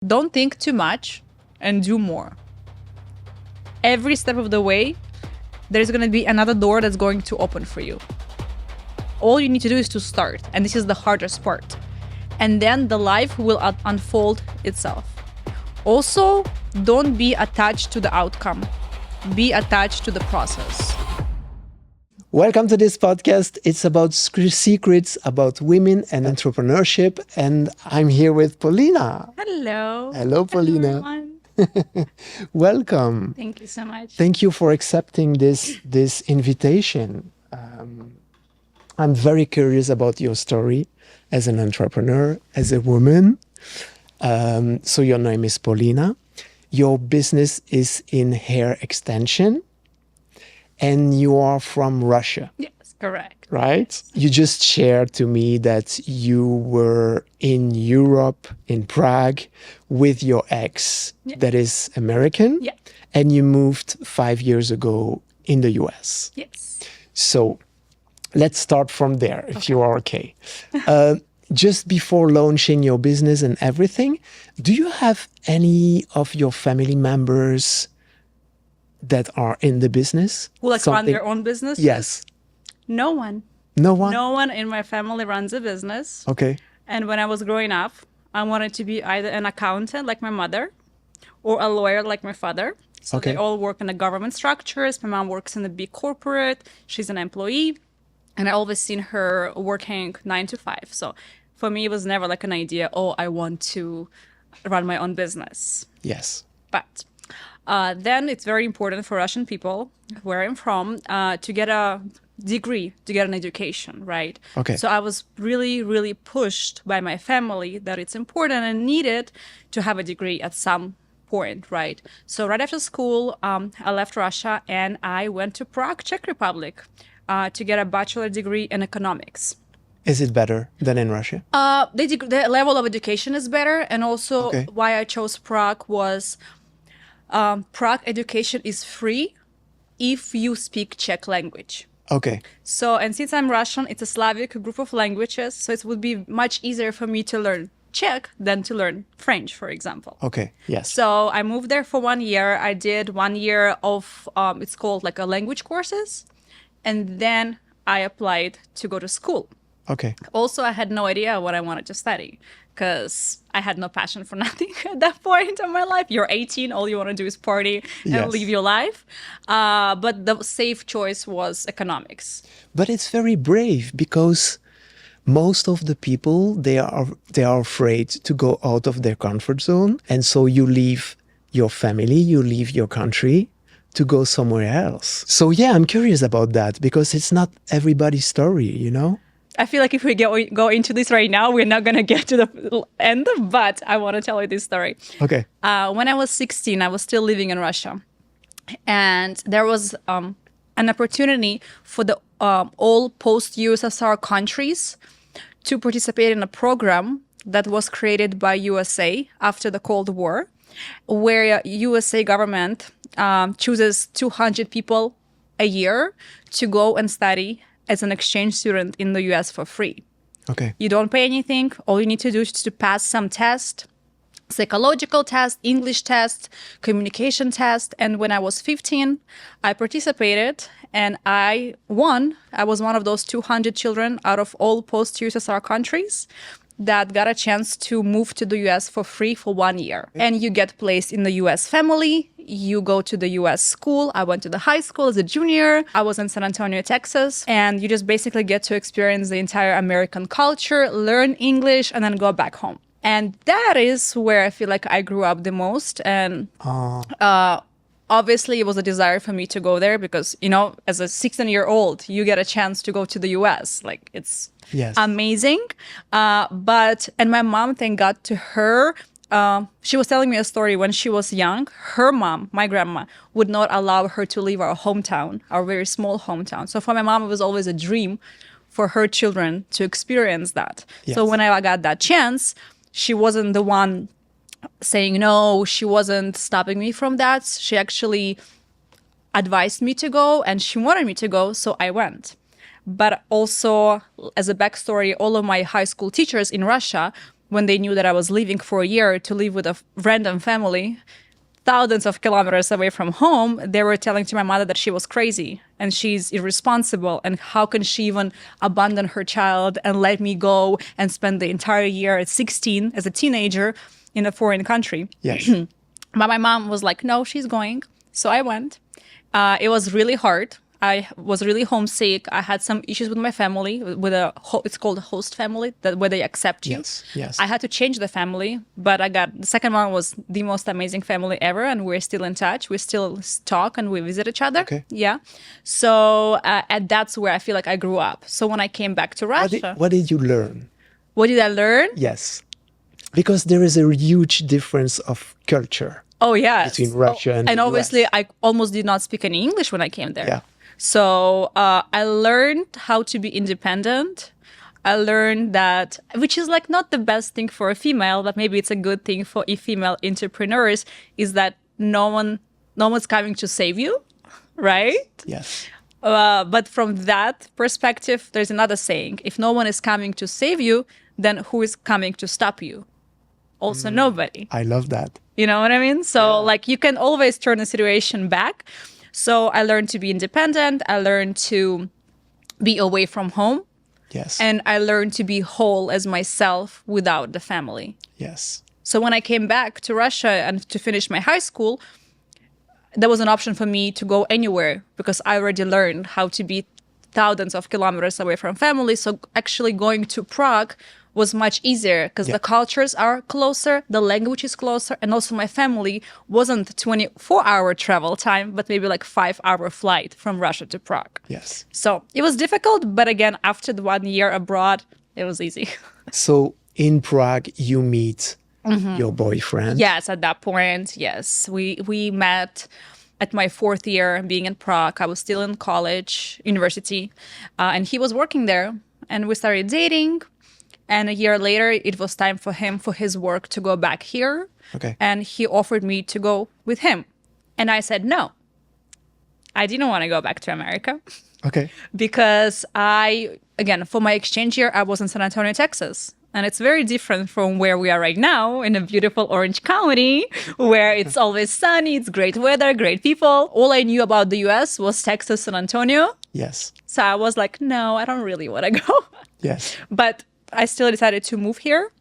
Don't think too much and do more. Every step of the way, there's going to be another door that's going to open for you. All you need to do is to start, and this is the hardest part. And then the life will unfold itself. Also, don't be attached to the outcome. Be attached to the process. Welcome to this podcast. It's about secrets about women and entrepreneurship. And I'm here with Polina. Hello. Hello, Polina. Hello, Welcome. thank you so much. Thank you for accepting this invitation. I'm very curious about your story as an entrepreneur, as a woman. So your name is Polina. Your business is in hair extension. And you are from Russia. Yes, correct. Right? You just shared to me that you were in Europe, in Prague, with your ex that is American. Yeah. And you moved 5 years ago in the US. Yes. So let's start from there, if you are okay. Just before launching your business and everything, do you have any of your family members that are in the business? Who run their own business? Yes. No one. No one? No one in my family runs a business. Okay. And when I was growing up, I wanted to be either an accountant like my mother or a lawyer like my father. So Okay. they all work in the government structures. My mom works in a big corporate. She's an employee. And I always seen her working 9 to 5. So for me, it was never like an idea, oh, I want to run my own business. Yes. But then it's very important for Russian people, where I'm from, to get a degree, to get an education, right? Okay. So I was really, really pushed by my family that it's important and needed to have a degree at some point, right? So right after school, I left Russia and I went to Prague, Czech Republic, to get a bachelor degree in economics. Is it better than in Russia? The level of education is better, and also Okay. why I chose Prague was Prague education is free if you speak Czech language. Okay. So, and since I'm Russian, it's a Slavic group of languages, so it would be much easier for me to learn Czech than to learn French, for example. Okay. Yes. So I moved there for 1 year. I did 1 year of, it's called like a language courses, and then I applied to go to school. Okay. Also, I had no idea what I wanted to study because I had no passion for nothing at that point in my life. You're 18, all you want to do is party and Yes. live your life. But the safe choice was economics. But it's very brave because most of the people they are afraid to go out of their comfort zone, and so you leave your family, you leave your country to go somewhere else. So yeah, I'm curious about that because it's not everybody's story, you know? I feel like if we go into this right now, we're not going to get to the end, but I want to tell you this story. Okay. When I was 16, I was still living in Russia. And there was an opportunity for the all post-USSR countries to participate in a program that was created by USA after the Cold War, where USA government chooses 200 people a year to go and study as an exchange student in the US for free. Okay. You don't pay anything. All you need to do is to pass some test, psychological test, English test, communication test. And when I was 15, I participated and I won. I was one of those 200 children out of all post-USSR countries that got a chance to move to the US for free for 1 year. And you get placed in the US family. You go to the US school. I went to the high school as a junior. I was in San Antonio, Texas. And you just basically get to experience the entire American culture, learn English, and then go back home. And that is where I feel like I grew up the most. And obviously, it was a desire for me to go there because, you know, as a 16-year-old, you get a chance to go to the US. Like, it's Yes. amazing. And my mom, thank God to her, she was telling me a story when she was young. Her mom, my grandma, would not allow her to leave our hometown, our very small hometown. So for my mom, it was always a dream for her children to experience that. Yes. So when I got that chance, she wasn't the one saying no. She wasn't stopping me from that. She actually advised me to go and she wanted me to go. So I went. But also, as a backstory, all of my high school teachers in Russia when they knew that I was leaving for a year to live with a random family, thousands of kilometers away from home, they were telling to my mother that she was crazy and she's irresponsible. And how can she even abandon her child and let me go and spend the entire year at 16 as a teenager in a foreign country? Yes. But my mom was like, no, she's going. So I went. It was really hard. I was really homesick. I had some issues with my family, with it's called a host family, where they accept you. Yes, yes. I had to change the family, but the second one was the most amazing family ever, and we're still in touch. We still talk and we visit each other. Okay. Yeah. So and that's where I feel like I grew up. So when I came back to Russia, What did you learn? what did I learn? Yes. Because there is a huge difference of culture. Oh, yes. Between Russia and the obviously, US. I almost did not speak any English when I came there. Yeah. So I learned how to be independent. I learned that, which is like not the best thing for a female, but maybe it's a good thing for female entrepreneurs, is that no one's coming to save you, right? Yes. But from that perspective, there's another saying: if no one is coming to save you, then who is coming to stop you? Also, nobody. I love that. You know what I mean? So like you can always turn the situation back. So I learned to be independent. I learned to be away from home. Yes. And I learned to be whole as myself without the family. Yes. So when I came back to Russia and to finish my high school, there was an option for me to go anywhere because I already learned how to be thousands of kilometers away from family. So actually going to Prague was much easier because the cultures are closer, the language is closer, and also my family wasn't 24-hour travel time, but maybe like 5-hour flight from Russia to Prague. Yes. So it was difficult, but again, after the 1 year abroad, it was easy. So in Prague, you meet your boyfriend. Yes, at that point, yes. We met at my 4th year being in Prague. I was still in college, university, and he was working there, and we started dating. And a year later, it was time for him, for his work, to go back here. Okay. And he offered me to go with him. And I said no. I didn't want to go back to America. Okay. Because again, for my exchange year, I was in San Antonio, Texas. And it's very different from where we are right now in a beautiful Orange County, where it's always sunny, it's great weather, great people. All I knew about the US was Texas, San Antonio. Yes. So I was like, no, I don't really want to go. Yes. But I still decided to move here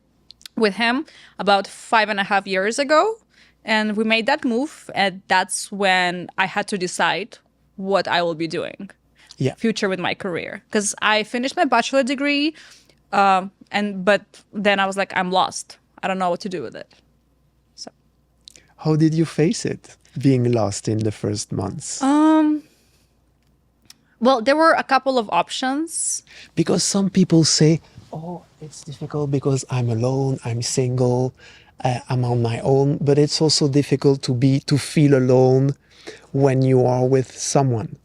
with him about 5.5 years ago. And we made that move. And that's when I had to decide what I will be doing. Yeah. Future with my career. Because I finished my bachelor degree. But then I was like, I'm lost. I don't know what to do with it. So. How did you face it, being lost in the first months? Well, there were a couple of options. Because some people say, oh, it's difficult because I'm alone, I'm single, I'm on my own. But it's also difficult to feel alone when you are with someone.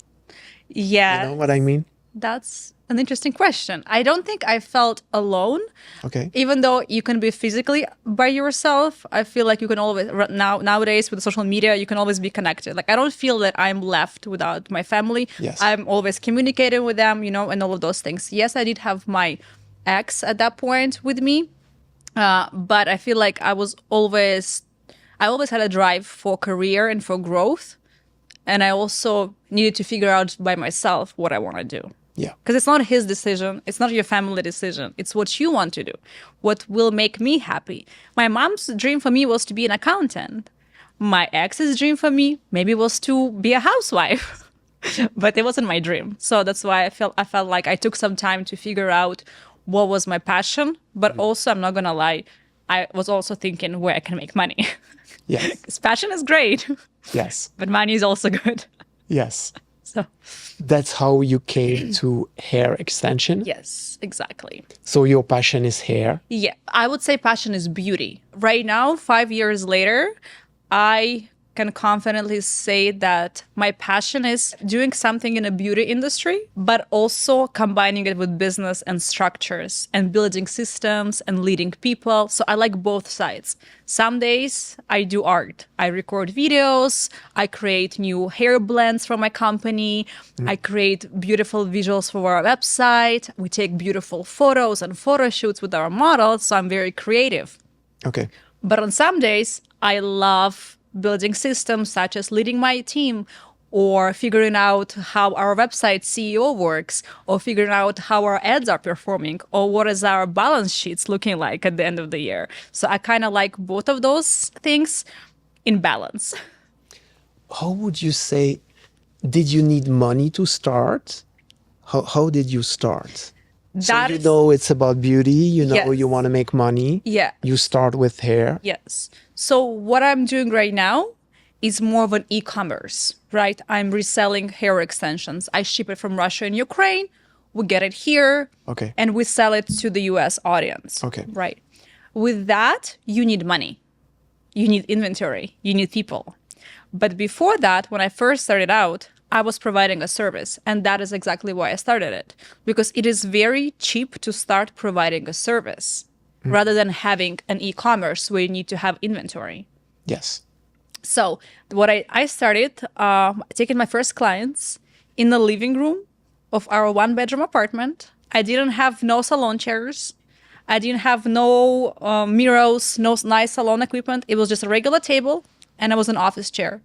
Yeah. You know what I mean? That's an interesting question. I don't think I felt alone. Okay. Even though you can be physically by yourself, I feel like you can always, nowadays with social media, you can always be connected. Like, I don't feel that I'm left without my family. Yes. I'm always communicating with them, and all of those things. Yes, I did have my ex at that point with me. But I feel like I always had a drive for career and for growth. And I also needed to figure out by myself what I want to do. Yeah. Because it's not his decision. It's not your family decision. It's what you want to do. What will make me happy. My mom's dream for me was to be an accountant. My ex's dream for me maybe was to be a housewife. But it wasn't my dream. So that's why I felt like I took some time to figure out what was my passion. But also, I'm not going to lie, I was also thinking where I can make money. Yes. Because passion is great. Yes. But money is also good. Yes. So. That's how you came to hair extension? Yes, exactly. So your passion is hair? Yeah, I would say passion is beauty. Right now, 5 years later, I can confidently say that my passion is doing something in a beauty industry, but also combining it with business and structures and building systems and leading people. So I like both sides. Some days I do art. I record videos. I create new hair blends for my company. I create beautiful visuals for our website. We take beautiful photos and photo shoots with our models. So I'm very creative. Okay. But on some days, I love building systems such as leading my team or figuring out how our website CEO works or figuring out how our ads are performing or what is our balance sheets looking like at the end of the year. So I kind of like both of those things in balance. How would you say, did you need money to start? How did you start? That you is- know it's about beauty, you know Yes. you want to make money. Yeah. You start with hair. Yes. So what I'm doing right now is more of an e-commerce, right? I'm reselling hair extensions. I ship it from Russia and Ukraine. We get it here. Okay. And we sell it to the US audience. Okay. Right. With that, you need money. You need inventory. You need people. But before that, when I first started out, I was providing a service. And that is exactly why I started it. Because it is very cheap to start providing a service rather than having an e-commerce where you need to have inventory. Yes. So what I started taking my first clients in the living room of our one-bedroom apartment. I didn't have no salon chairs. I didn't have no mirrors, no nice salon equipment. It was just a regular table and it was an office chair.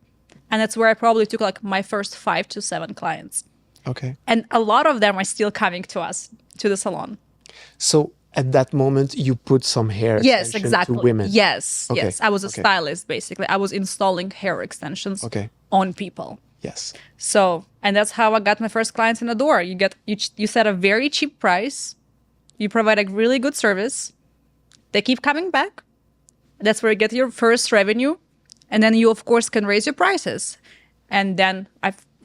And that's where I probably took like my first 5 to 7 clients. Okay. And a lot of them are still coming to us, to the salon. So at that moment, you put some hair Yes, extension exactly. to women. Yes, Okay, yes. I was a okay. stylist, basically. I was installing hair extensions Okay. on people. Yes. So, and that's how I got my first clients in the door. You set a very cheap price. You provide a really good service. They keep coming back. That's where you get your first revenue. And then you, of course, can raise your prices. And then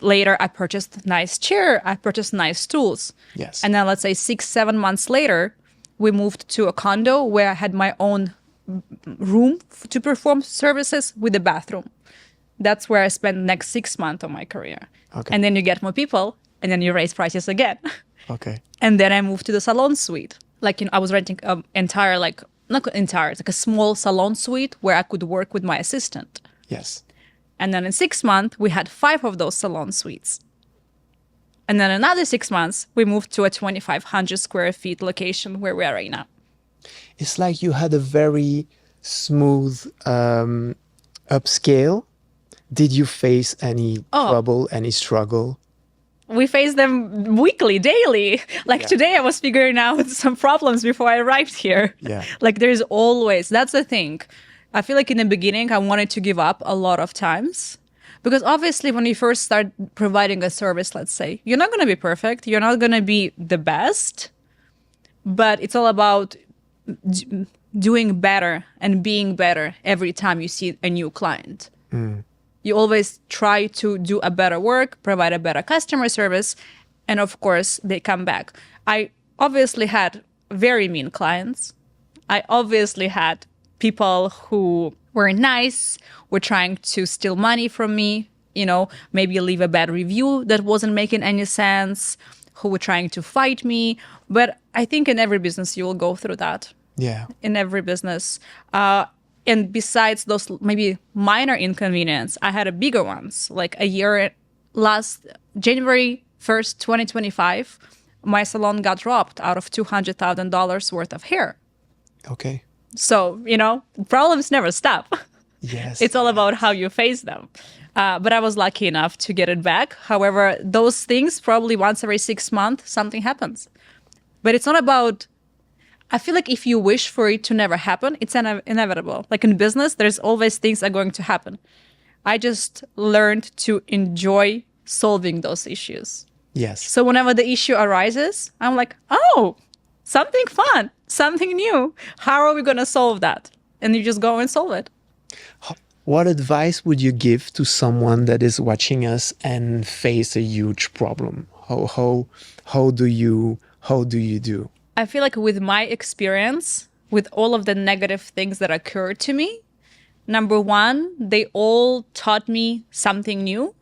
later I purchased a nice chair. I purchased nice tools. Yes. And then let's say 6-7 months later, we moved to a condo where I had my own room to perform services with a bathroom. That's where I spent the next 6 months of my career. Okay. And then you get more people and then you raise prices again. Okay. And then I moved to the salon suite. Like, I was renting an entire, not entire, it's like a small salon suite where I could work with my assistant. Yes. And then in 6 months, we had 5 of those salon suites. And then another 6 months, we moved to a 2,500 square feet location where we are right now. It's like you had a very smooth upscale. Did you face any trouble, any struggle? We face them weekly, daily. Like today, I was figuring out some problems before I arrived here. Yeah. Like there's always, that's the thing. I feel like in the beginning, I wanted to give up a lot of times. Because obviously, when you first start providing a service, let's say, you're not going to be perfect. You're not going to be the best. But it's all about doing better and being better every time you see a new client. You always try to do a better work, provide a better customer service, and of course, they come back. I obviously had very mean clients. I obviously had people who were nice, were trying to steal money from me, maybe leave a bad review that wasn't making any sense, who were trying to fight me. But I think in every business, you will go through that. Yeah. In every business. And besides those maybe minor inconvenience, I had a bigger ones. Like last January 1st, 2025, my salon got robbed out of $200,000 worth of hair. Okay. So, problems never stop. Yes. It's all about how you face them. But I was lucky enough to get it back. However, those things, probably once every 6 months, something happens. But it's not about, I feel like if you wish for it to never happen, it's inevitable. Like in business, there's always things that are going to happen. I just learned to enjoy solving those issues. Yes. So whenever the issue arises, I'm like, oh, something fun, something new. How are we going to solve that? And you just go and solve it. What advice would you give to someone that is watching us and face a huge problem? How do you do? I feel like with my experience, with all of the negative things that occurred to me, Number one, they all taught me something new,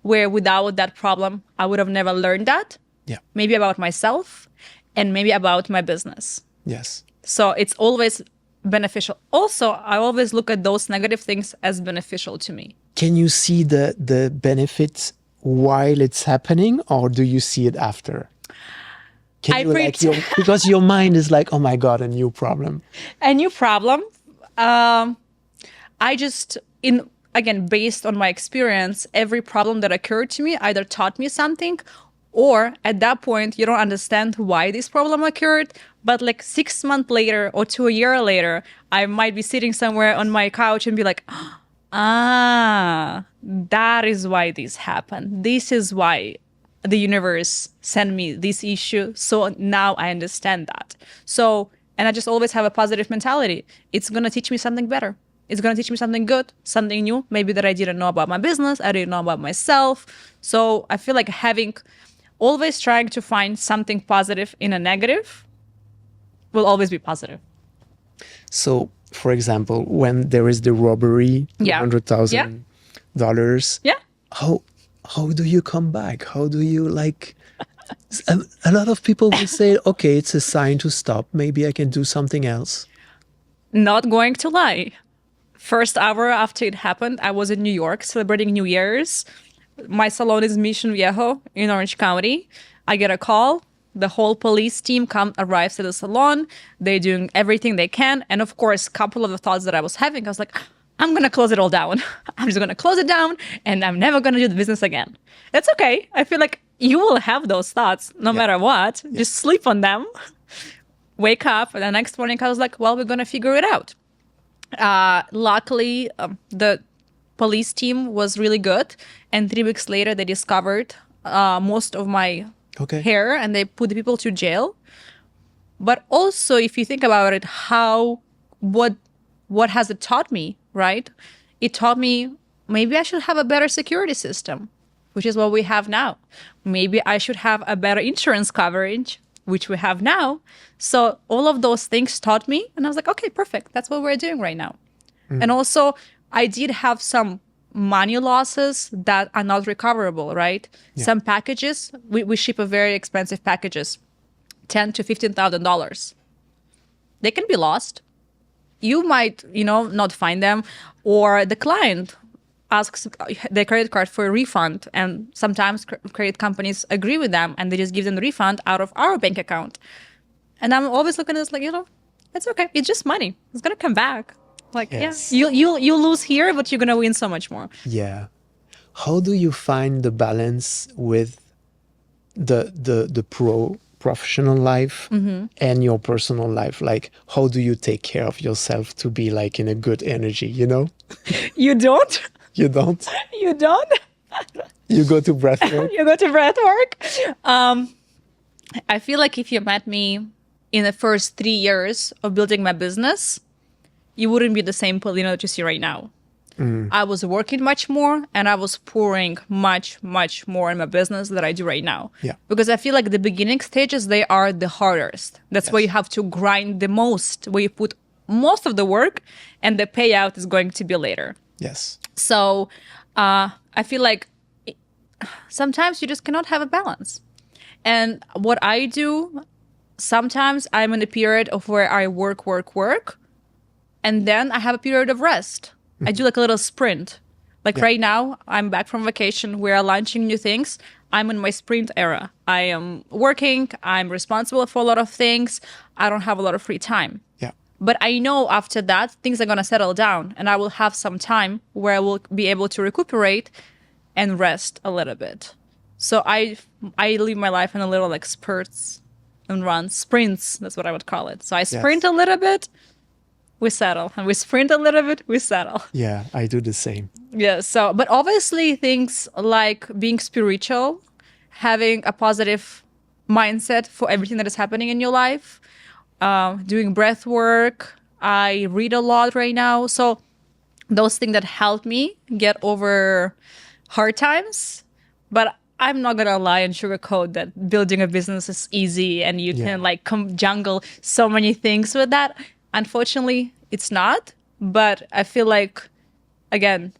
where without that problem, I would have never learned that. Yeah. Maybe about myself and maybe about my business. Yes. So it's always beneficial. Also, I always look at those negative things as beneficial to me. Can you see the benefits while it's happening, or do you see it after? Can I you because your mind is like, oh my God, a new problem. A new problem. I just, again, based on my experience, every problem that occurred to me either taught me something, or at that point, you don't understand why this problem occurred. But like 6 months later or to a year later, I might be sitting somewhere on my couch and be like, that is why this happened. This is why the universe sent me this issue. So now I understand that. So, and I just always have a positive mentality. It's going to teach me something better. It's going to teach me something good, something new, maybe that I didn't know about my business, I didn't know about myself. So I feel like always trying to find something positive in a negative will always be positive. So, for example, when there is the robbery, $100,000, Yeah. How do you come back? How do you a lot of people will say, okay, it's a sign to stop. Maybe I can do something else. Not going to lie. First hour after it happened, I was in New York celebrating New Year's. My salon is Mission Viejo in Orange County. I get a call. The whole police team arrives at the salon. They're doing everything they can. And of course, a couple of the thoughts that I was having, I was like, I'm going to close it all down. I'm just going to close it down and I'm never going to do the business again. That's okay. I feel like you will have those thoughts no matter what. Yeah. Just sleep on them. Wake up. And the next morning I was like, well, we're going to figure it out. Luckily, the police team was really good. And 3 weeks later, they discovered most of my hair and they put the people to jail. But also, if you think about it, what has it taught me, right? It taught me maybe I should have a better security system, which is what we have now. Maybe I should have a better insurance coverage, which we have now. So all of those things taught me. And I was like, okay, perfect. That's what we're doing right now. And also, I did have some money losses that are not recoverable, right? Yeah. Some packages, we ship a very expensive packages, $10,000 to $15,000. They can be lost. You might, not find them, or the client asks their credit card for a refund, and sometimes credit companies agree with them, and they just give them the refund out of our bank account. And I'm always looking at this like, it's okay. It's just money. It's gonna come back. Like, yes. Yeah, you lose here, but you're gonna win so much more. Yeah. How do you find the balance with the professional life and your personal life? Like, how do you take care of yourself to be like in a good energy, You don't? You don't? You don't? You go to breathwork? You go to breathwork? I feel like if you met me in the first 3 years of building my business, you wouldn't be the same Polina that you see right now. I was working much more and I was pouring much, much more in my business than I do right now. Yeah. Because I feel like the beginning stages, they are the hardest. That's where you have to grind the most, where you put most of the work and the payout is going to be later. Yes. So I feel like sometimes you just cannot have a balance. And what I do, sometimes I'm in a period of where I work. And then I have a period of rest. I do like a little sprint. Like right now, I'm back from vacation. We are launching new things. I'm in my sprint era. I am working. I'm responsible for a lot of things. I don't have a lot of free time. Yeah. But I know after that, things are going to settle down and I will have some time where I will be able to recuperate and rest a little bit. So I live my life in a little like spurts and runs, sprints. That's what I would call it. So I sprint a little bit. We settle, and we sprint a little bit, we settle. Yeah, I do the same. Yeah, so, but obviously things like being spiritual, having a positive mindset for everything that is happening in your life, doing breath work, I read a lot right now. So those things that help me get over hard times. But I'm not gonna lie and sugarcoat that building a business is easy and you can like jungle so many things with that. Unfortunately, it's not, But I feel like, again,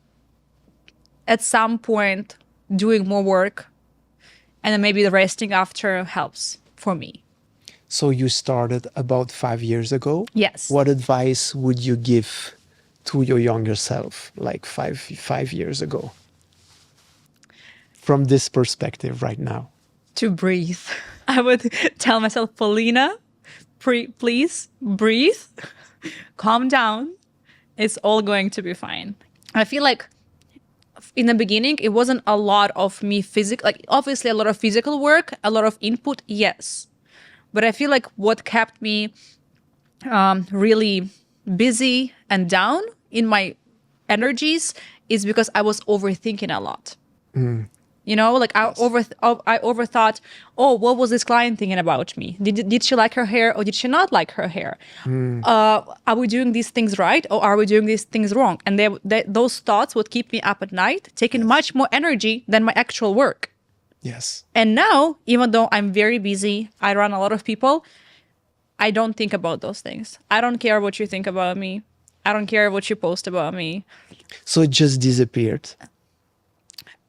at some point, doing more work and then maybe the resting after helps for me. So you started about 5 years ago. Yes. What advice would you give to your younger self, like five years ago? From this perspective right now. To breathe. I would tell myself, Polina, please breathe, calm down. It's all going to be fine. I feel like in the beginning, it wasn't a lot of me like obviously a lot of physical work, a lot of input, yes. But I feel like what kept me really busy and down in my energies is because I was overthinking a lot. You know, like I overthought, oh, what was this client thinking about me? Did she like her hair or did she not like her hair? Are we doing these things right or are we doing these things wrong? And those thoughts would keep me up at night, taking much more energy than my actual work. Yes. And now, even though I'm very busy, I run a lot of people, I don't think about those things. I don't care what you think about me. I don't care what you post about me. So it just disappeared.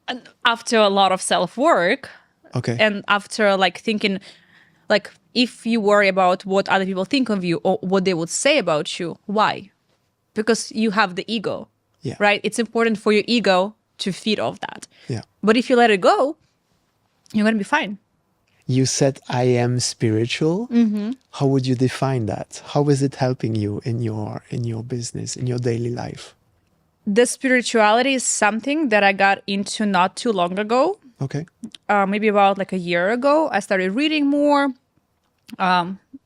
And after a lot of self-work, Okay. and after like thinking, like if you worry about what other people think of you or what they would say about you, why? Because you have the ego, Yeah. right? It's important for your ego to feed off that. Yeah. But if you let it go, you're going to be fine. You said I am spiritual. How would you define that? How is it helping you in your business, in your daily life? The spirituality is something that I got into not too long ago. Okay. Maybe about like a year ago. I started reading more,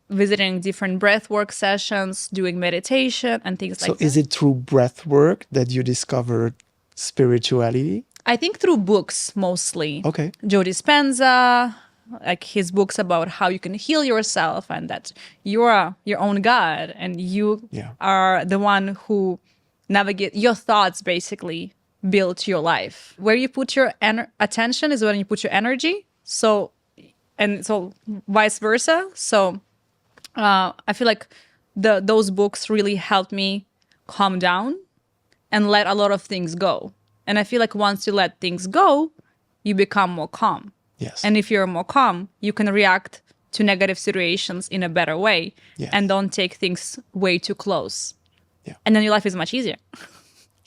visiting different breathwork sessions, doing meditation and things like that. So is it through breath work that you discovered spirituality? I think through books mostly. Okay. Joe Dispenza, like his books about how you can heal yourself and that you are your own God and you are the one who navigate your thoughts, basically build your life. Where you put your attention is when you put your energy. So vice versa. So I feel like those books really helped me calm down and let a lot of things go. And I feel like once you let things go, you become more calm. Yes. And if you're more calm, you can react to negative situations in a better way and don't take things way too close. Yeah. And then your life is much easier.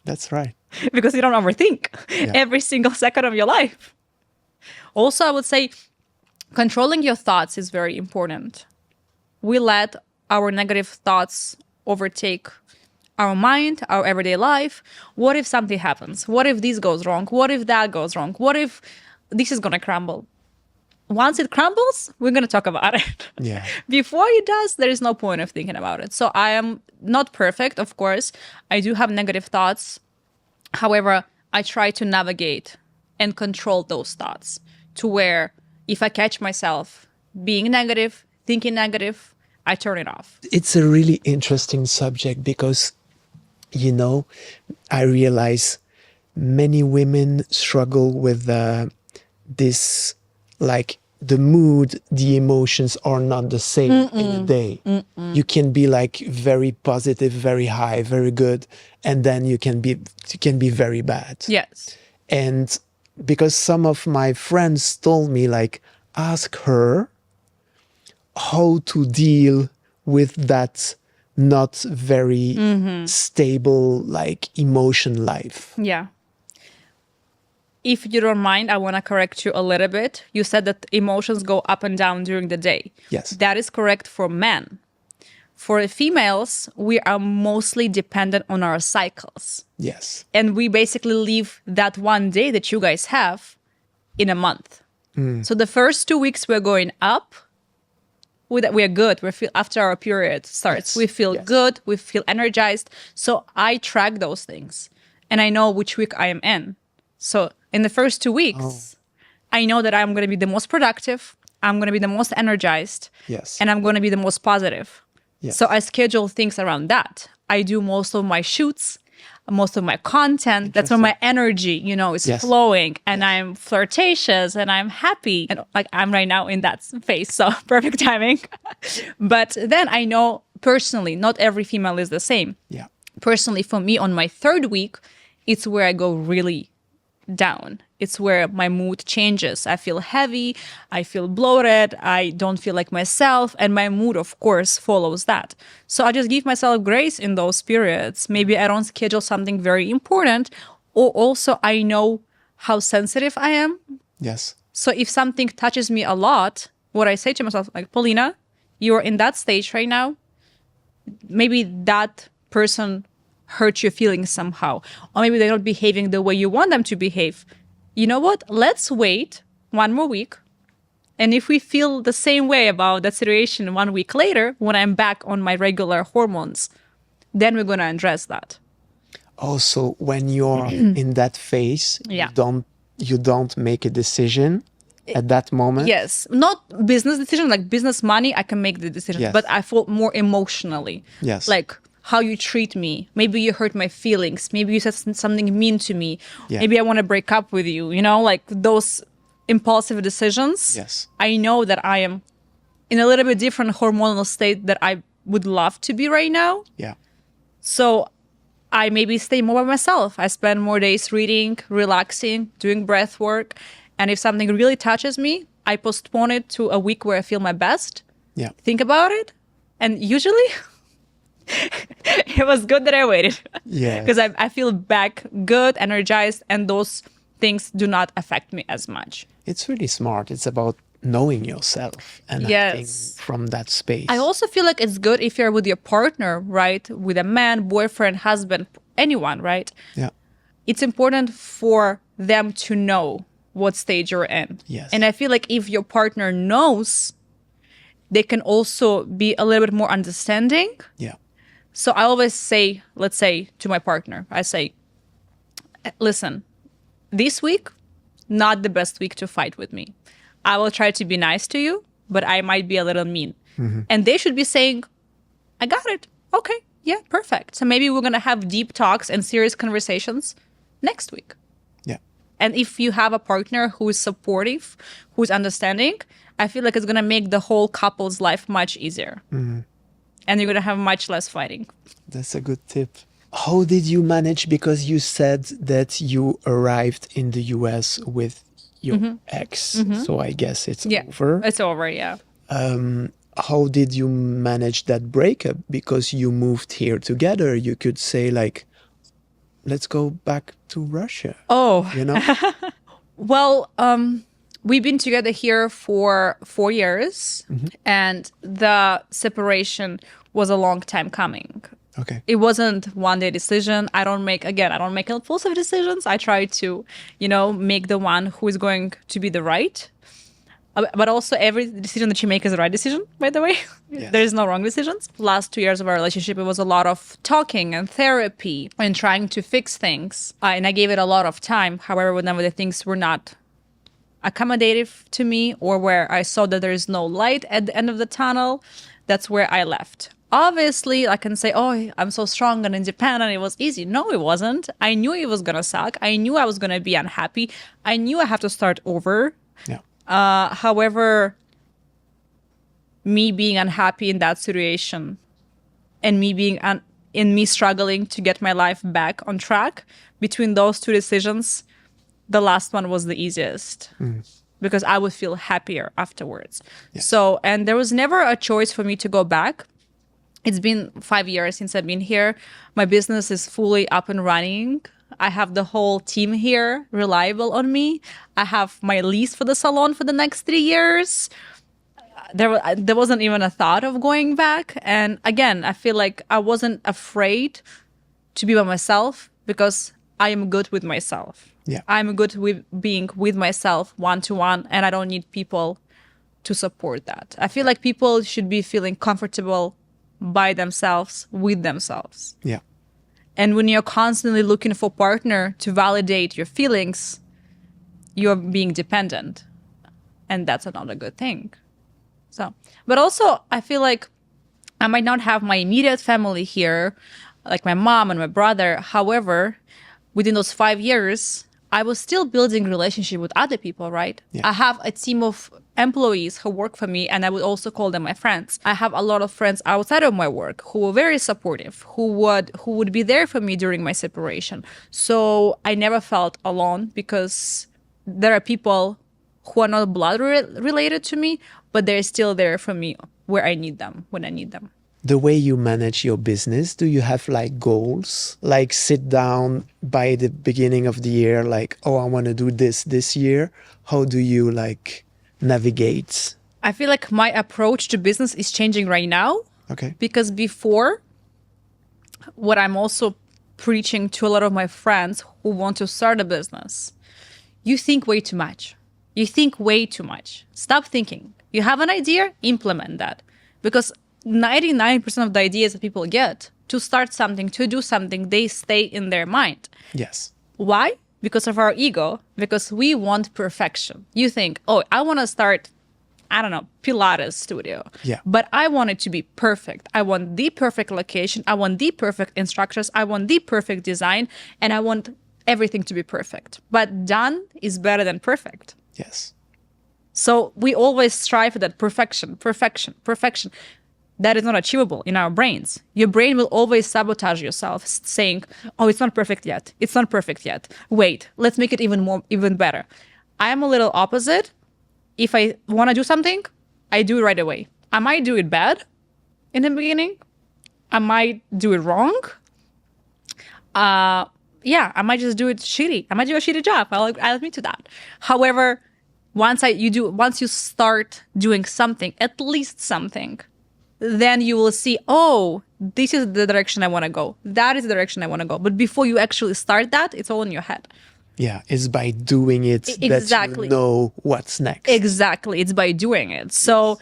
That's right. Because you don't overthink every single second of your life. Also, I would say controlling your thoughts is very important. We let our negative thoughts overtake our mind, our everyday life. What if something happens? What if this goes wrong? What if that goes wrong? What if this is going to crumble? Once it crumbles, we're going to talk about it. Yeah. Before it does, there is no point of thinking about it. So I am not perfect, of course. I do have negative thoughts. However, I try to navigate and control those thoughts to where if I catch myself being negative, thinking negative, I turn it off. It's a really interesting subject because, you know, I realize many women struggle with this, like the mood, the emotions are not the same in a day. You can be like very positive, very high, very good, and then you can be very bad. Yes. And because some of my friends told me, like, ask her how to deal with that not very stable, like, emotion life. Yeah. If you don't mind, I want to correct you a little bit. You said that emotions go up and down during the day. Yes. That is correct for men. For females, we are mostly dependent on our cycles. Yes. And we basically live that one day that you guys have in a month. So the first 2 weeks we're going up. We're good. We feel after our period starts. Yes. We feel good. We feel energized. So I track those things. And I know which week I am in. So in the first 2 weeks, I know that I'm going to be the most productive. I'm going to be the most energized. Yes. And I'm going to be the most positive. Yes. So I schedule things around that. I do most of my shoots, most of my content. That's when my energy, is flowing and I'm flirtatious and I'm happy. And like I'm right now in that phase. So perfect timing. But then I know personally, not every female is the same. Yeah. personally for me on my third week, it's where I go really down. It's where my mood changes. I feel heavy, I feel bloated, I don't feel like myself, and my mood, of course, follows that. So I just give myself grace in those periods. Maybe I don't schedule something very important, or also I know how sensitive I am. Yes. So if something touches me a lot, what I say to myself, like, Polina, you're in that stage right now. Maybe that person hurt your feelings somehow, or maybe they're not behaving the way you want them to behave. You know what? Let's wait 1 more week. And if we feel the same way about that situation 1 week later, when I'm back on my regular hormones, then we're going to address that. Also, when you're in that phase, Yeah. you don't make a decision at that moment. Yes, not business decision, like business money, I can make the decision, Yes. but I feel more emotionally. Yes. Like how you treat me. Maybe you hurt my feelings. Maybe you said something mean to me. Yeah. Maybe I want to break up with you, you know, like those impulsive decisions. Yes. I know that I am in a little bit different hormonal state that I would love to be right now. Yeah. So I maybe stay more by myself. I spend more days reading, relaxing, doing breath work. And if something really touches me, I postpone it to a week where I feel my best. Yeah. Think about it. And usually it was good that I waited. Yeah. Because I feel back good, energized, and those things do not affect me as much. It's really smart. It's about knowing yourself and acting Yes. from that space. I also feel like it's good if you're with your partner, right? With a man, boyfriend, husband, anyone, right? Yeah. It's important for them to know what stage you're in. Yes. And I feel like if your partner knows, they can also be a little bit more understanding. Yeah. So I always say, let's say to my partner, I say, listen, this week, not the best week to fight with me. I will try to be nice to you, but I might be a little mean. And they should be saying, I got it. Okay. Yeah, perfect. So maybe we're going to have deep talks and serious conversations next week. Yeah. And if you have a partner who is supportive, who's understanding, I feel like it's going to make the whole couple's life much easier. And you're going to have much less fighting. That's a good tip. How did you manage? Because you said that you arrived in the US with your ex. So I guess it's over. It's over, yeah. How did you manage that breakup? Because you moved here together. You could say like, let's go back to Russia. Oh, You know? well, we've been together here for 4 years, and the separation was a long time coming. Okay. It wasn't one day decision. I don't make impulsive decisions. I try to, make the one who is going to be the right. But also every decision that you make is the right decision, by the way. Yes. There's no wrong decisions. Last 2 years of our relationship, it was a lot of talking and therapy and trying to fix things. And I gave it a lot of time. However, whenever the things were not accommodative to me, or where I saw that there is no light at the end of the tunnel, that's where I left. Obviously, I can say, oh, I'm so strong and independent, it was easy. No, it wasn't. I knew it was going to suck. I knew I was going to be unhappy. I knew I have to start over. Yeah. However, me being unhappy in that situation and me being me struggling to get my life back on track, between those two decisions, the last one was the easiest because I would feel happier afterwards. Yeah. So, and there was never a choice for me to go back. It's been 5 years since I've been here. My business is fully up and running. I have the whole team here reliable on me. I have my lease for the salon for the next 3 years. There wasn't even a thought of going back. And again, I feel like I wasn't afraid to be by myself because I am good with myself. Yeah. I'm good with being with myself one-to-one, and I don't need people to support that. I feel like people should be feeling comfortable by themselves, with themselves. Yeah. And when you're constantly looking for a partner to validate your feelings, you're being dependent. And that's not a good thing. So, but also I feel like I might not have my immediate family here, like my mom and my brother. However, within those 5 years, I was still building relationship with other people, right? Yeah. I have a team of employees who work for me, and I would also call them my friends. I have a lot of friends outside of my work who were very supportive, who would be there for me during my separation. So I never felt alone, because there are people who are not blood related to me, but they're still there for me where I need them, when I need them. The way you manage your business, do you have like goals? Like sit down by the beginning of the year, like, oh, I want to do this year. How do you like navigate? I feel like my approach to business is changing right now. Okay. Because before, what I'm also preaching to a lot of my friends who want to start a business, you think way too much. You think way too much. Stop thinking. You have an idea, implement that. Because 99% of the ideas that people get to start something, to do something, they stay in their mind. Yes. Why? Because of our ego, because we want perfection. You think, oh, I want to start, I don't know, Pilates studio. Yeah. But I want it to be perfect. I want the perfect location. I want the perfect instructors. I want the perfect design. And I want everything to be perfect. But done is better than perfect. Yes. So we always strive for that perfection, perfection, perfection. That is not achievable in our brains. Your brain will always sabotage yourself, saying, oh, it's not perfect yet. It's not perfect yet. Wait, let's make it even better. I am a little opposite. If I want to do something, I do it right away. I might do it bad in the beginning. I might do it wrong. Yeah, I might just do it shitty. I might do a shitty job. I'll admit to that. However, once you start doing something, at least something, then you will see, oh, this is the direction I want to go. That is the direction I want to go. But before you actually start that, it's all in your head. Yeah, it's by doing it that you know what's next. Exactly. It's by doing it. So,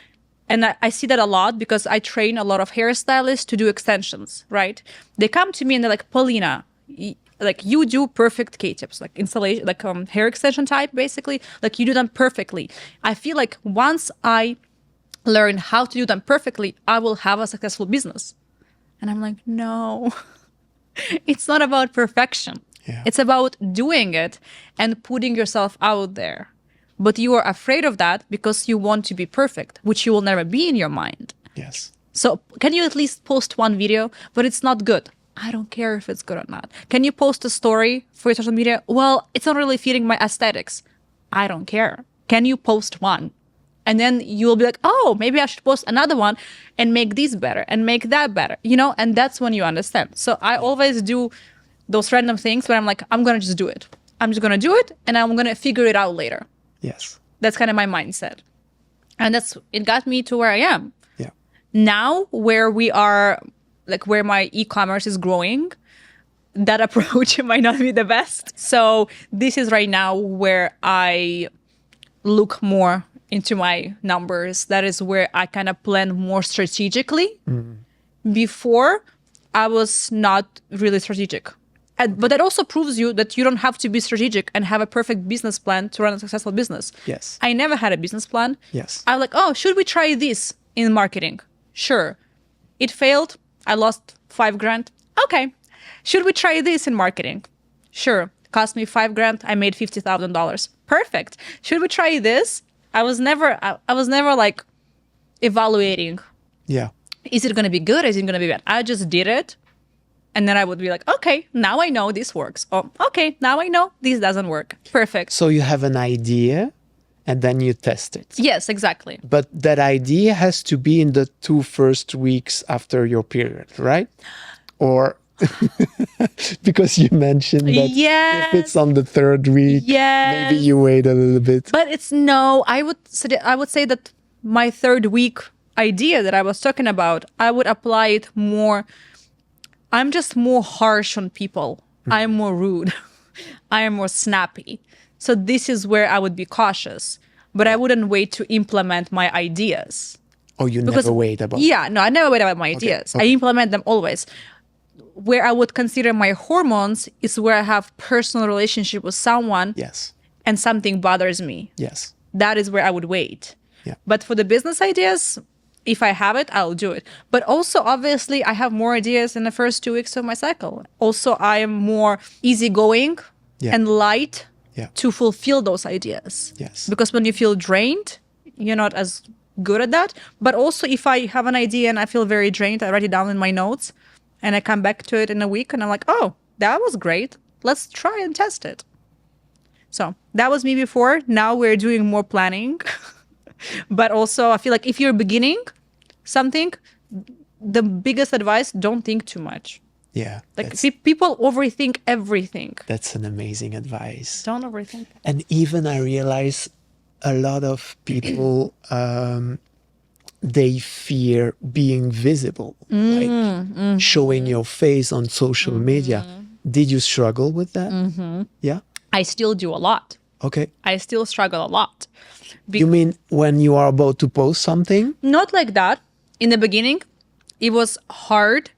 and I see that a lot because I train a lot of hairstylists to do extensions, right? They come to me and they're like, Polina, like you do perfect K-tips, like installation, like hair extension type, basically. Like you do them perfectly. I feel like once I learn how to do them perfectly, I will have a successful business. And I'm like, no, it's not about perfection. Yeah. It's about doing it and putting yourself out there. But you are afraid of that because you want to be perfect, which you will never be in your mind. Yes. So can you at least post one video, but it's not good? I don't care if it's good or not. Can you post a story for your social media? Well, it's not really fitting my aesthetics. I don't care. Can you post one? And then you'll be like, oh, maybe I should post another one and make this better and make that better, you know? And that's when you understand. So I always do those random things where I'm like, I'm going to just do it. I'm just going to do it and I'm going to figure it out later. Yes. That's kind of my mindset. And it got me to where I am. Yeah. Now where we are, like where my e-commerce is growing, that approach might not be the best. So this is right now where I look more into my numbers. That is where I kind of plan more strategically. Mm-hmm. Before, I was not really strategic. But that also proves you that you don't have to be strategic and have a perfect business plan to run a successful business. Yes. I never had a business plan. Yes. I was like, oh, should we try this in marketing? Sure. It failed. I lost $5,000. Okay. Should we try this in marketing? Sure. Cost me $5,000. I made $50,000. Perfect. Should we try this? I was never like evaluating. Yeah. Is it going to be good? Is it going to be bad? I just did it. And then I would be like, okay, now I know this works. Oh, okay, now I know this doesn't work. Perfect. So you have an idea and then you test it. Yes, exactly. But that idea has to be in the 2 first weeks after your period, right? Or because you mentioned that if it's on the 3rd week, maybe you wait a little bit. But I would say that my 3rd week idea that I was talking about, I would apply it more. I'm just more harsh on people. I'm more rude. I am more snappy. So this is where I would be cautious. But I wouldn't wait to implement my ideas. Oh, you never wait about Yeah, no, I never wait about my ideas. Okay. I implement them always. Where I would consider my hormones is where I have personal relationship with someone. Yes. And something bothers me. Yes. That is where I would wait. Yeah. But for the business ideas, if I have it, I'll do it. But also, obviously, I have more ideas in the first 2 weeks of my cycle. Also, I am more easygoing and light to fulfill those ideas. Yes. Because when you feel drained, you're not as good at that. But also if I have an idea and I feel very drained, I write it down in my notes and I come back to it in a week and I'm like, oh, that was great. Let's try and test it. So that was me before. Now we're doing more planning. But also I feel like if you're beginning something, the biggest advice, don't think too much. Yeah. Like people overthink everything. That's an amazing advice. Don't overthink. And even I realize a lot of people, they fear being visible, like showing your face on social media. Did you struggle with that? Yeah. I still do a lot. Okay. I still struggle a lot. You mean when you are about to post something? Not like that. In the beginning, it was hard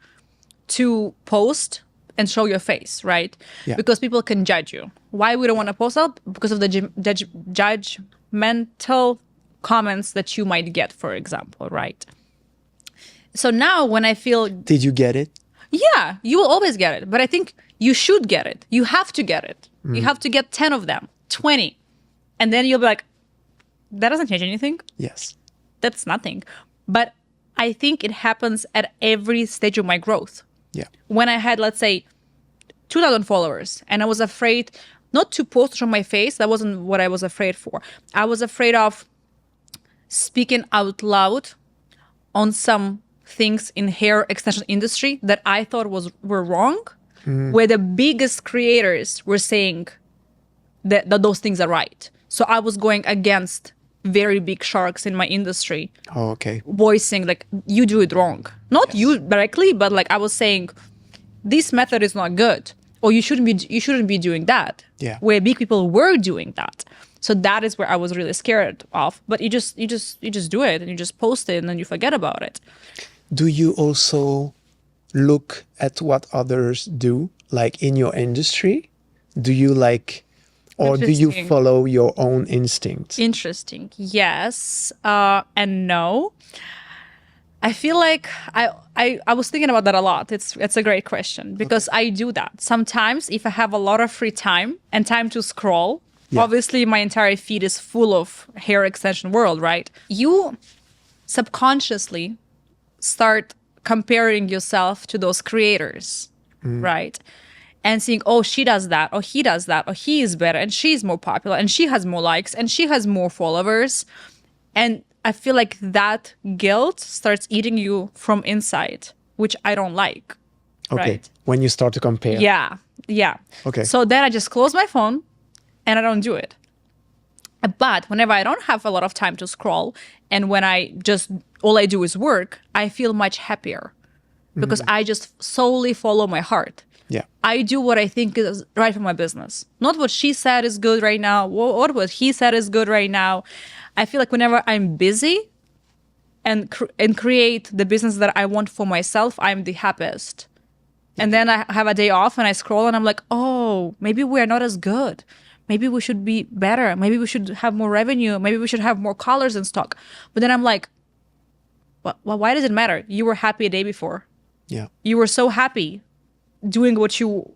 to post and show your face, right? Yeah. Because people can judge you. Why we don't want to post up? Because of the judgmental comments that you might get, for example, right? So now when I feel... Did you get it? Yeah, you will always get it. But I think you should get it. You have to get it. You have to get 10 of them, 20. And then you'll be like, that doesn't change anything. Yes. That's nothing. But I think it happens at every stage of my growth. Yeah. When I had, let's say, 2,000 followers and I was afraid not to post from my face, that wasn't what I was afraid for. I was afraid of speaking out loud on some things in hair extension industry that I thought were wrong, where the biggest creators were saying that those things are right. So I was going against very big sharks in my industry. Oh, okay. Voicing like, you do it wrong. Not you directly, but like I was saying, this method is not good, or you shouldn't be doing that. Yeah. Where big people were doing that. So that is where I was really scared of. But you just do it and you just post it and then you forget about it. Do you also look at what others do, like in your industry? Do you like, or do you follow your own instincts? Interesting. Yes and no. I feel like I was thinking about that a lot. It's a great question because I do that. Sometimes if I have a lot of free time and time to scroll, obviously my entire feed is full of hair extension world, right? You subconsciously start comparing yourself to those creators, right? And seeing, oh, she does that, or he does that, or he is better, and she's more popular, and she has more likes, and she has more followers. And I feel like that guilt starts eating you from inside, which I don't like. Okay. Right? When you start to compare. Yeah. Okay. So then I just close my phone and I don't do it. But whenever I don't have a lot of time to scroll and when all I do is work, I feel much happier because I just solely follow my heart. Yeah. I do what I think is right for my business. Not what she said is good right now, or what he said is good right now. I feel like whenever I'm busy and create the business that I want for myself, I'm the happiest. And then I have a day off and I scroll and I'm like, oh, maybe we're not as good. Maybe we should be better. Maybe we should have more revenue. Maybe we should have more colors in stock. But then I'm like, well, why does it matter? You were happy a day before. Yeah. You were so happy doing what you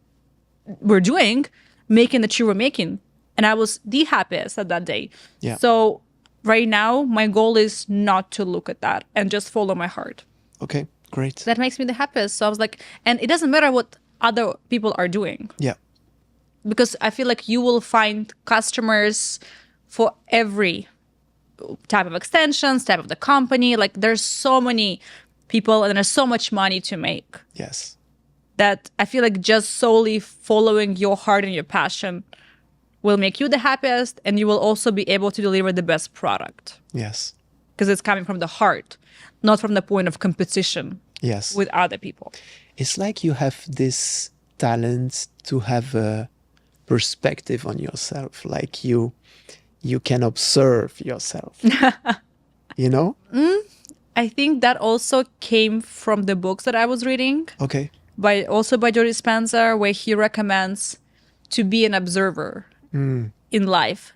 were doing, making that you were making. And I was the happiest at that day. Yeah. So right now, my goal is not to look at that and just follow my heart. Okay, great. That makes me the happiest. So I was like, and it doesn't matter what other people are doing. Yeah. Because I feel like you will find customers for every type of extensions, type of the company. Like there's so many people and there's so much money to make. Yes. That I feel like just solely following your heart and your passion will make you the happiest, and you will also be able to deliver the best product. Yes. Because it's coming from the heart, not from the point of competition. Yes. With other people. It's like you have this talent to have a perspective on yourself, like you can observe yourself. You know? I think that also came from the books that I was reading. Okay. By Joe Dispenza, where he recommends to be an observer in life,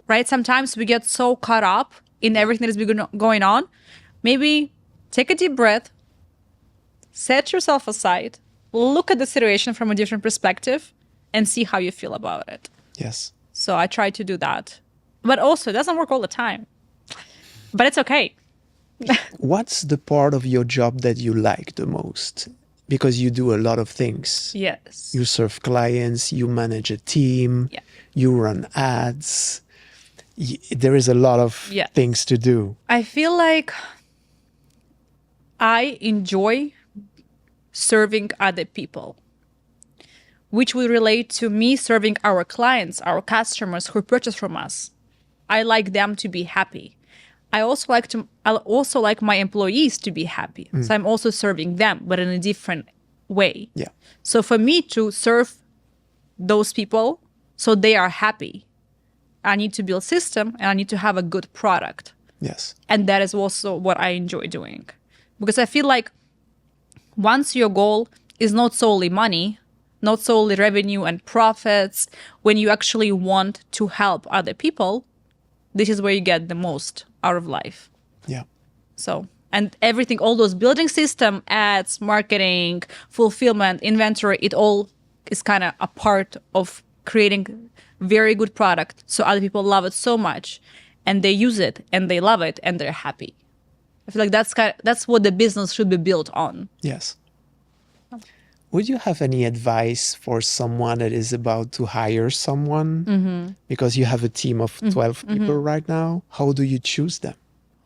right? Sometimes we get so caught up in everything that is going on. Maybe take a deep breath, set yourself aside, look at the situation from a different perspective, and see how you feel about it. Yes. So I try to do that. But also, it doesn't work all the time. But it's okay. What's the part of your job that you like the most? Because you do a lot of things. Yes. You serve clients, you manage a team, Yeah. you run ads. There is a lot of Yes. things to do. I feel like I enjoy serving other people, which will relate to me serving our clients, our customers who purchase from us. I like them to be happy. I also like my employees to be happy. So I'm also serving them, but in a different way. Yeah. So for me to serve those people so they are happy, I need to build system and I need to have a good product. Yes. And that is also what I enjoy doing. Because I feel like once your goal is not solely money, not solely revenue and profits, when you actually want to help other people, this is where you get the most out of life. Yeah. So, and everything, all those building system, ads, marketing, fulfillment, inventory, it all is kind of a part of creating very good product. So other people love it so much and they use it and they love it and they're happy. I feel like that's what the business should be built on. Yes. Would you have any advice for someone that is about to hire someone? Because you have a team of 12 people right now. How do you choose them?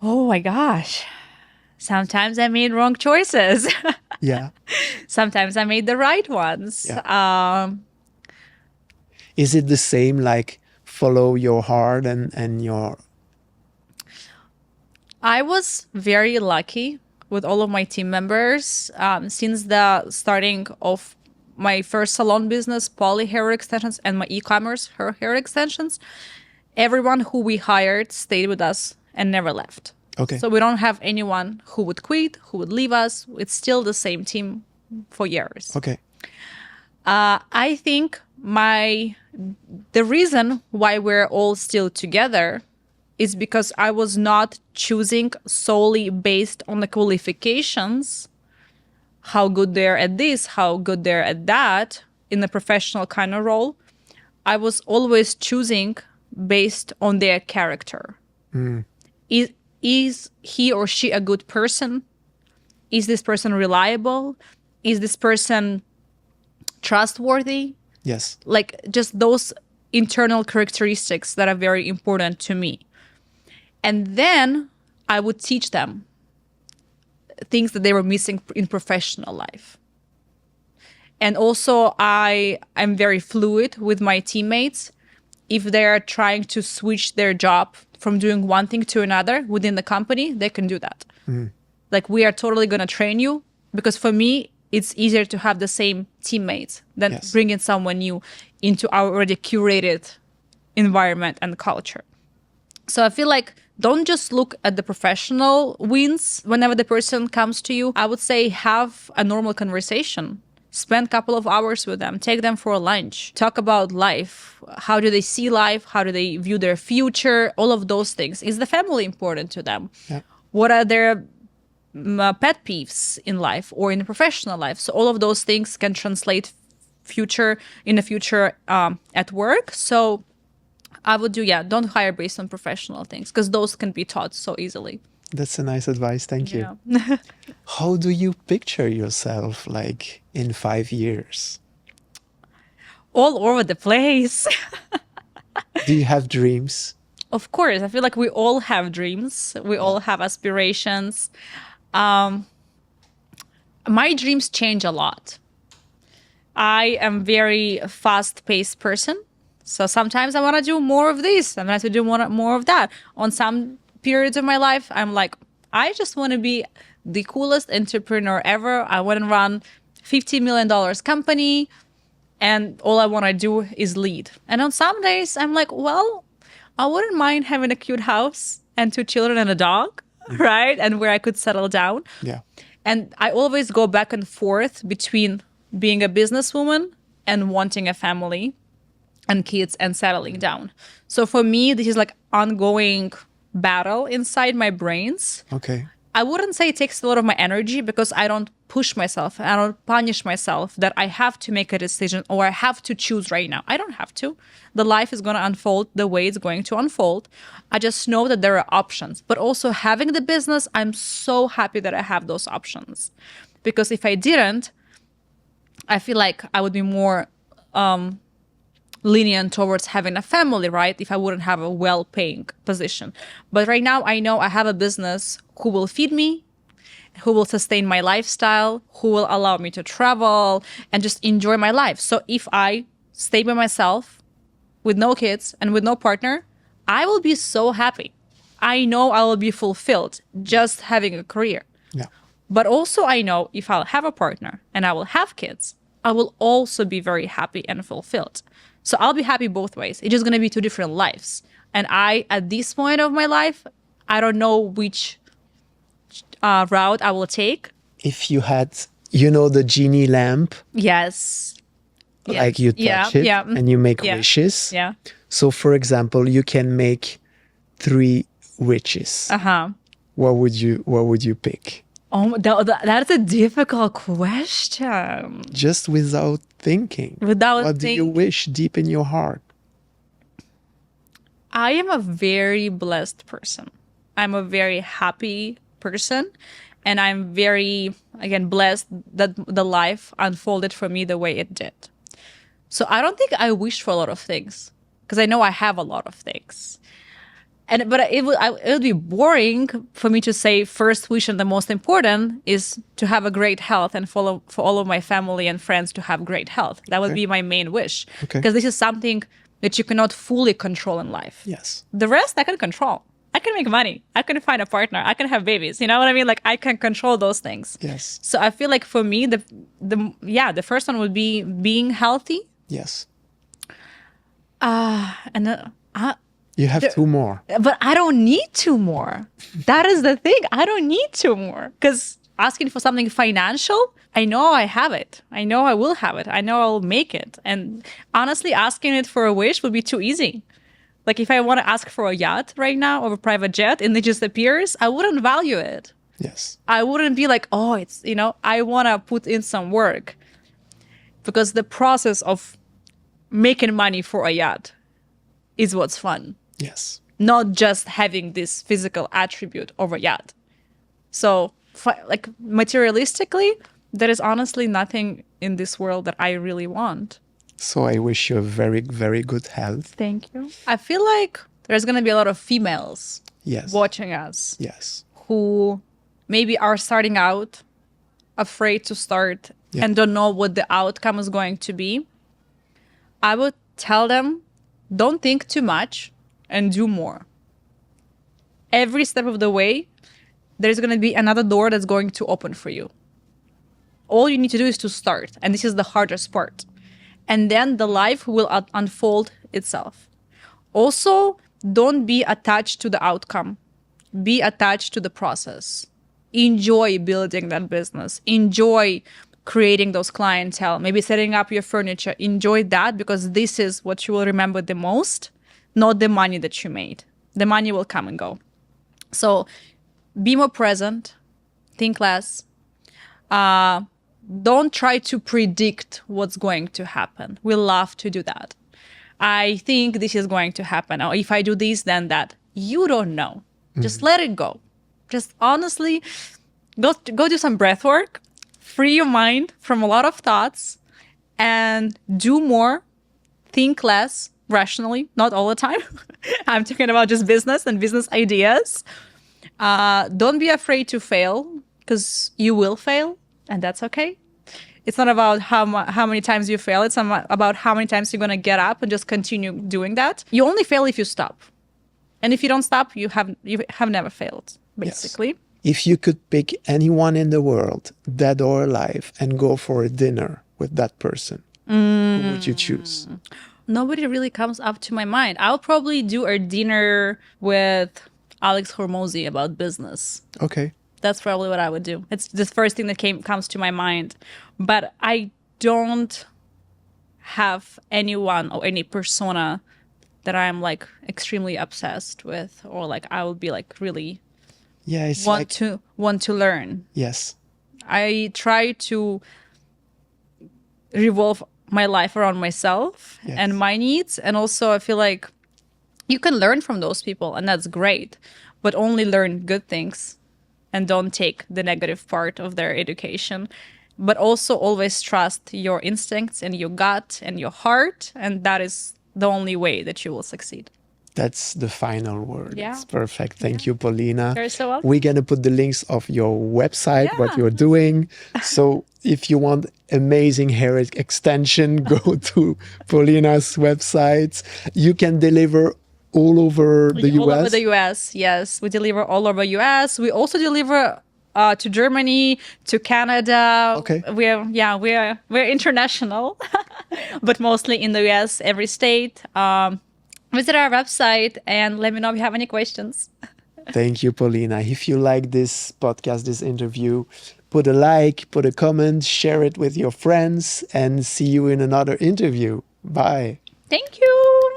Oh my gosh. Sometimes I made wrong choices. Yeah. Sometimes I made the right ones. Yeah. Is it the same, like follow your heart and your... I was very lucky with all of my team members since the starting of my first salon business, Poly Hair Extensions, and my e-commerce hair extensions. Everyone who we hired stayed with us and never left. Okay. So we don't have anyone who would quit, who would leave us. It's still the same team for years. Okay. I think the reason why we're all still together is because I was not choosing solely based on the qualifications, how good they're at this, how good they're at that, in a professional kind of role. I was always choosing based on their character. Is he or she a good person? Is this person reliable? Is this person trustworthy? Yes. Like just those internal characteristics that are very important to me. And then I would teach them things that they were missing in professional life. And also I'm very fluid with my teammates. If they're trying to switch their job from doing one thing to another within the company, they can do that. Like we are totally going to train you, because for me, it's easier to have the same teammates than bringing someone new into our already curated environment and culture. So I feel like don't just look at the professional wins whenever the person comes to you. I would say have a normal conversation. Spend a couple of hours with them. Take them for a lunch. Talk about life. How do they see life? How do they view their future? All of those things. Is the family important to them? Yeah. What are their pet peeves in life or in a professional life? So all of those things can translate in the future at work. So I would do, don't hire based on professional things, because those can be taught so easily. That's a nice advice. Thank you. Yeah. How do you picture yourself like in 5 years? All over the place. Do you have dreams? Of course. I feel like we all have dreams. We all have aspirations. My dreams change a lot. I am very fast-paced person. So sometimes I want to do more of this. Sometimes I do want more of that. On some periods of my life, I'm like, I just want to be the coolest entrepreneur ever. I want to run $50 million company, and all I want to do is lead. And on some days, I'm like, well, I wouldn't mind having a cute house and 2 children and a dog, right? And where I could settle down. Yeah. And I always go back and forth between being a businesswoman and wanting a family and kids and settling down. So for me, this is like ongoing battle inside my brains. Okay. I wouldn't say it takes a lot of my energy because I don't push myself. I don't punish myself that I have to make a decision or I have to choose right now. I don't have to. The life is going to unfold the way it's going to unfold. I just know that there are options. But also having the business, I'm so happy that I have those options. Because if I didn't, I feel like I would be more lenient towards having a family, right? If I wouldn't have a well-paying position. But right now, I know I have a business who will feed me, who will sustain my lifestyle, who will allow me to travel and just enjoy my life. So if I stay by myself with no kids and with no partner, I will be so happy. I know I will be fulfilled just having a career. Yeah. But also I know if I'll have a partner and I will have kids, I will also be very happy and fulfilled. So I'll be happy both ways. It's just going to be two different lives. And at this point of my life, I don't know which route I will take. If you had, the genie lamp, Yes. like you touch it and you make wishes. Yeah. So, for example, you can make 3 wishes. What would you pick? Oh, that's a difficult question. Just without thinking. What do you wish deep in your heart? I am a very blessed person. I'm a very happy person. And I'm very, again, blessed that the life unfolded for me the way it did. So I don't think I wish for a lot of things because I know I have a lot of things. But it would be boring for me to say first wish and the most important is to have a great health and for all of my family and friends to have great health. That would be my main wish because this is something that you cannot fully control in life. Yes. The rest I can control. I can make money. I can find a partner. I can have babies. You know what I mean? Like I can control those things. Yes. So I feel like for me, the first one would be being healthy. Yes. You have 2 more. But I don't need 2 more. That is the thing. I don't need 2 more. Because asking for something financial, I know I have it. I know I will have it. I know I'll make it. And honestly, asking it for a wish would be too easy. Like if I want to ask for a yacht right now or a private jet and it just appears, I wouldn't value it. Yes. I wouldn't be like, oh, it's, I want to put in some work. Because the process of making money for a yacht is what's fun. Yes. Not just having this physical attribute of a yacht. So, like materialistically, there is honestly nothing in this world that I really want. So I wish you a very, very good health. Thank you. I feel like there's going to be a lot of females watching us. Yes. Who maybe are starting out, afraid to start, and don't know what the outcome is going to be. I would tell them, don't think too much and do more. Every step of the way, there's going to be another door that's going to open for you. All you need to do is to start. And this is the hardest part. And then the life will unfold itself. Also, don't be attached to the outcome. Be attached to the process. Enjoy building that business. Enjoy creating those clientele. Maybe setting up your furniture. Enjoy that because this is what you will remember the most, not the money that you made. The money will come and go. So be more present. Think less. Don't try to predict what's going to happen. We love to do that. I think this is going to happen. Or if I do this, then that. You don't know. Just let it go. Just honestly, go do some breath work. Free your mind from a lot of thoughts. And do more. Think less rationally. Not all the time. I'm talking about just business and business ideas. Don't be afraid to fail. Because you will fail. And that's okay. It's not about how many times you fail. It's about how many times you're going to get up and just continue doing that. You only fail if you stop. And if you don't stop, you have never failed, basically. Yes. If you could pick anyone in the world, dead or alive, and go for a dinner with that person, who would you choose? Nobody really comes up to my mind. I'll probably do a dinner with Alex Hormozy about business. Okay. That's probably what I would do. It's the first thing that comes to my mind. But I don't have anyone or any persona that I'm like extremely obsessed with, or like I would be like really Yeah, it's want like, to learn. yes, I try to revolve my life around myself yes. and my needs, and also I feel like you can learn from those people, and that's great, but only learn good things and don't take the negative part of their education. But also always trust your instincts and your gut and your heart, and that is the only way that you will succeed. That's the final word. Yeah. It's perfect. Thank you, Polina. You're so welcome. We're going to put the links of your website, what Yeah. you're doing. So if you want amazing hair extension, go to Polina's website. You can deliver all over the US. All over the US, yes. We deliver all over US. We also deliver to Germany, to Canada. Okay. We're international, but mostly in the US, every state. Visit our website and let me know if you have any questions. Thank you, Polina. If you like this podcast, this interview, put a like, put a comment, share it with your friends, and see you in another interview. Bye. Thank you.